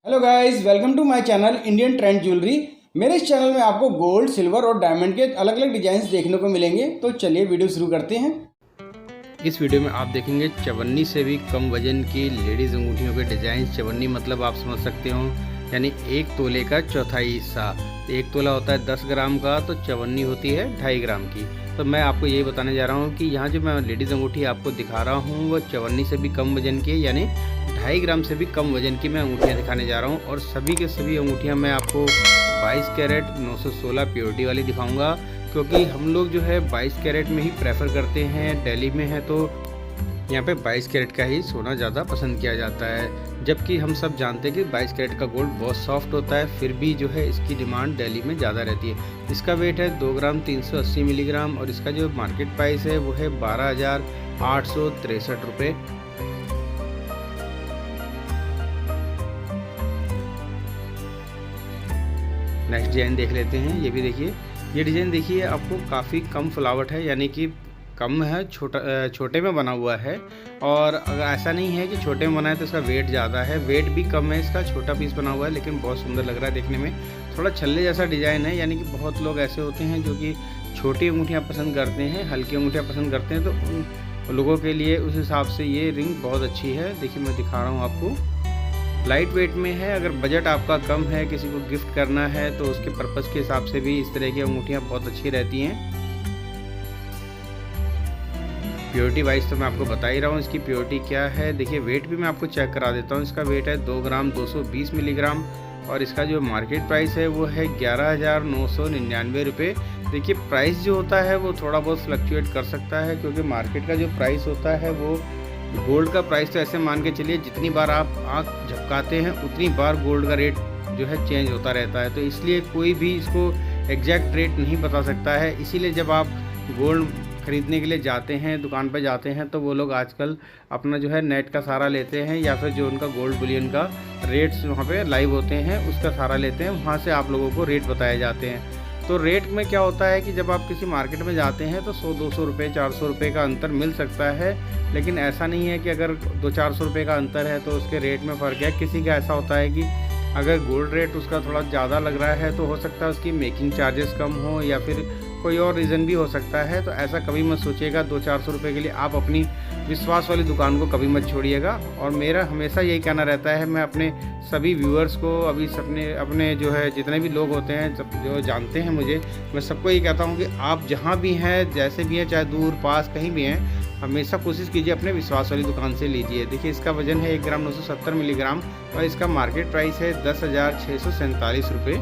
Hello guys, welcome to my channel Indian trend jewellery. मेरे इस channel में आपको गोल्ड, सिल्वर और डायमंड के अलग अलग डिजाइन देखने को मिलेंगे। तो चलिए वीडियो शुरू करते हैं। इस वीडियो में आप देखेंगे चवन्नी से भी कम वजन की लेडीज़ अंगूठियों के डिज़ाइन। चवन्नी मतलब आप समझ सकते हो, यानी 1 तोले का चौथाई हिस्सा। 1 तोला होता है 10 ग्राम का, तो चवन्नी होती है 2.5 ग्राम की। तो मैं आपको यही बताने जा रहा हूँ कि यहाँ जो मैं लेडीज़ अंगूठी आपको दिखा रहा हूँ वो चवन्नी से भी कम वजन की है, यानी 2.5 ग्राम से भी कम वजन की मैं अंगूठियाँ दिखाने जा रहा हूँ। और सभी के सभी अंगूठियाँ मैं आपको 22 कैरेट 916 प्योरिटी वाली दिखाऊँगा, क्योंकि हम लोग जो है 22 कैरेट में ही प्रेफर करते हैं। दिल्ली में है तो यहाँ पे 22 कैरेट का ही सोना ज़्यादा पसंद किया जाता है, जबकि हम सब जानते हैं कि 22 कैरेट का गोल्ड बहुत सॉफ्ट होता है, फिर भी जो है इसकी डिमांड दिल्ली में ज़्यादा रहती है। इसका वेट है 2 ग्राम 380 मिलीग्राम और इसका जो मार्केट प्राइस है वो है 12,863 रुपये। नेक्स्ट डिज़ाइन देख लेते हैं। ये भी देखिए, ये डिज़ाइन देखिए आपको काफ़ी कम फ्लावट है, यानी कि कम है, छोटे में बना हुआ है। और अगर ऐसा नहीं है कि छोटे में बना है तो इसका वेट ज़्यादा है, वेट भी कम है, इसका छोटा पीस बना हुआ है, लेकिन बहुत सुंदर लग रहा है देखने में। थोड़ा छल्ले जैसा डिज़ाइन है, यानी कि बहुत लोग ऐसे होते हैं जो कि छोटी अंगूठियाँ पसंद करते हैं, हल्की अंगूठियाँ पसंद करते हैं, तो उन लोगों के लिए उस हिसाब से ये रिंग बहुत अच्छी है। देखिए मैं दिखा रहा हूँ आपको, लाइट वेट में है। अगर बजट आपका कम है, किसी को गिफ्ट करना है, तो उसके पर्पज़ के हिसाब से भी इस तरह की अंगूठियाँ बहुत अच्छी रहती हैं। प्योरिटी वाइज तो मैं आपको बता ही रहा हूँ इसकी प्योरिटी क्या है। देखिए वेट भी मैं आपको चेक करा देता हूँ। इसका वेट है 2 ग्राम 220 मिलीग्राम और इसका जो मार्केट प्राइस है वो है 11,999 रुपये। देखिए प्राइस जो होता है वो थोड़ा बहुत फ्लक्चुएट कर सकता है, क्योंकि मार्केट का जो प्राइस होता है वो गोल्ड का प्राइस तो ऐसे मान के चलिए जितनी बार आप आँख झपकाते हैं उतनी बार गोल्ड का रेट जो है चेंज होता रहता है। तो इसलिए कोई भी इसको एग्जैक्ट रेट नहीं बता सकता है। इसीलिए जब आप गोल्ड खरीदने के लिए जाते हैं, दुकान पर जाते हैं, तो वो लोग आजकल अपना जो है नेट का सहारा लेते हैं, या फिर जो उनका गोल्ड बुलियन का रेट्स वहाँ पे लाइव होते हैं उसका सहारा लेते हैं। वहाँ से आप लोगों को रेट बताए जाते हैं। तो रेट में क्या होता है कि जब आप किसी मार्केट में जाते हैं तो 100-200 रुपये 400 रुपये का अंतर मिल सकता है, लेकिन ऐसा नहीं है कि अगर 200-400 रुपये का अंतर है तो उसके रेट में फ़र्क है। किसी का ऐसा होता है कि अगर गोल्ड रेट उसका थोड़ा ज़्यादा लग रहा है तो हो सकता है उसकी मेकिंग चार्जेस कम हो, या फिर कोई और रीज़न भी हो सकता है। तो ऐसा कभी मत सोचिएगा 200-400 रुपये के लिए आप अपनी विश्वास वाली दुकान को कभी मत छोड़िएगा। और मेरा हमेशा यही कहना रहता है, मैं अपने सभी व्यूअर्स को, अभी अपने जो है जितने भी लोग होते हैं जो जानते हैं मुझे, मैं सबको ये कहता हूँ कि आप जहाँ भी हैं, जैसे भी हैं, चाहे दूर पास कहीं भी हैं, हमेशा कोशिश कीजिए अपने विश्वास वाली दुकान से लीजिए। देखिए इसका वजन है 1 ग्राम 970 मिलीग्राम और इसका मार्केट प्राइस है 10,647 रुपये।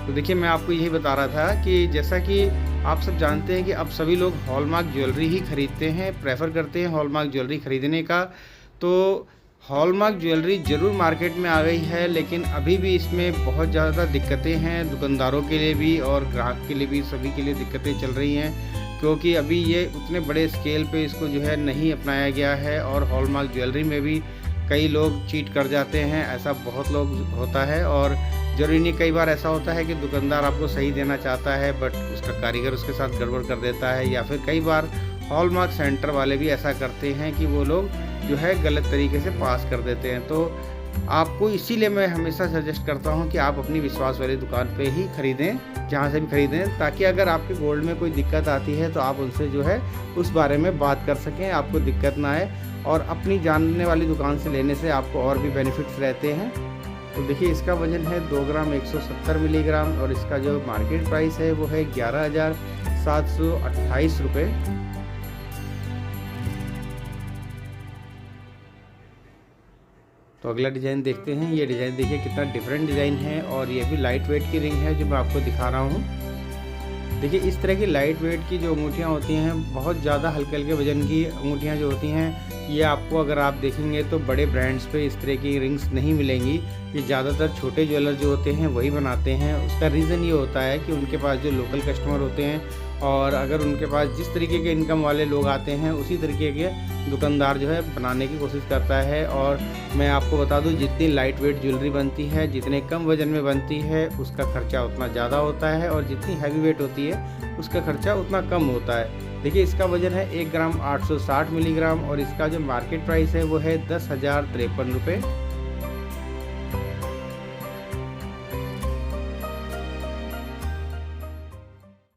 तो देखिए मैं आपको यही बता रहा था कि जैसा कि आप सब जानते हैं कि अब सभी लोग हॉलमार्क ज्वेलरी ही खरीदते हैं, प्रेफर करते हैं हॉलमार्क ज्वेलरी खरीदने का। तो हॉलमार्क ज्वेलरी ज़रूर मार्केट में आ गई है, लेकिन अभी भी इसमें बहुत ज़्यादा दिक्कतें हैं, दुकानदारों के लिए भी और ग्राहक के लिए भी, सभी के लिए दिक्कतें चल रही हैं, क्योंकि अभी ये उतने बड़े स्केल पे इसको जो है नहीं अपनाया गया है। और हॉलमार्क ज्वेलरी में भी कई लोग चीट कर जाते हैं, ऐसा बहुत लोग होता है। और ज़रूरी नहीं, कई बार ऐसा होता है कि दुकानदार आपको सही देना चाहता है बट उसका कारीगर उसके साथ गड़बड़ कर देता है, या फिर कई बार हॉलमार्क सेंटर वाले भी ऐसा करते हैं कि वो लोग जो है गलत तरीके से पास कर देते हैं। तो आपको इसीलिए मैं हमेशा सजेस्ट करता हूं कि आप अपनी विश्वास वाली दुकान पे ही ख़रीदें, जहां से भी ख़रीदें, ताकि अगर आपके गोल्ड में कोई दिक्कत आती है तो आप उनसे जो है उस बारे में बात कर सकें, आपको दिक्कत ना आए। और अपनी जानने वाली दुकान से लेने से आपको और भी बेनिफिट्स रहते हैं। तो देखिए इसका वजन है 2 ग्राम 170 मिलीग्राम और इसका जो मार्केट प्राइस है वो है 11,728 रुपये। तो अगला डिज़ाइन देखते हैं। ये डिज़ाइन देखिए कितना डिफरेंट डिज़ाइन है, और ये भी लाइट वेट की रिंग है जो मैं आपको दिखा रहा हूँ। देखिए इस तरह की लाइट वेट की जो अंगूठियाँ होती हैं, बहुत ज़्यादा हल्के हल्के वजन की अंगूठियाँ जो होती हैं, ये आपको अगर आप देखेंगे तो बड़े ब्रांड्स पे इस तरह की रिंग्स नहीं मिलेंगी। ये ज़्यादातर छोटे ज्वेलर जो होते हैं वही बनाते हैं। उसका रीज़न ये होता है कि उनके पास जो लोकल कस्टमर होते हैं, और अगर उनके पास जिस तरीके के इनकम वाले लोग आते हैं उसी तरीके के दुकानदार जो है बनाने की कोशिश करता है। और मैं आपको बता दूं, जितनी लाइट वेट ज्वेलरी बनती है, जितने कम वजन में बनती है, उसका खर्चा उतना ज़्यादा होता है, और जितनी हैवी वेट होती है उसका खर्चा उतना कम होता है। देखिए इसका वजन है 1 ग्राम 860 मिलीग्राम और इसका जो मार्केट प्राइस है वो है 10,053 रुपये।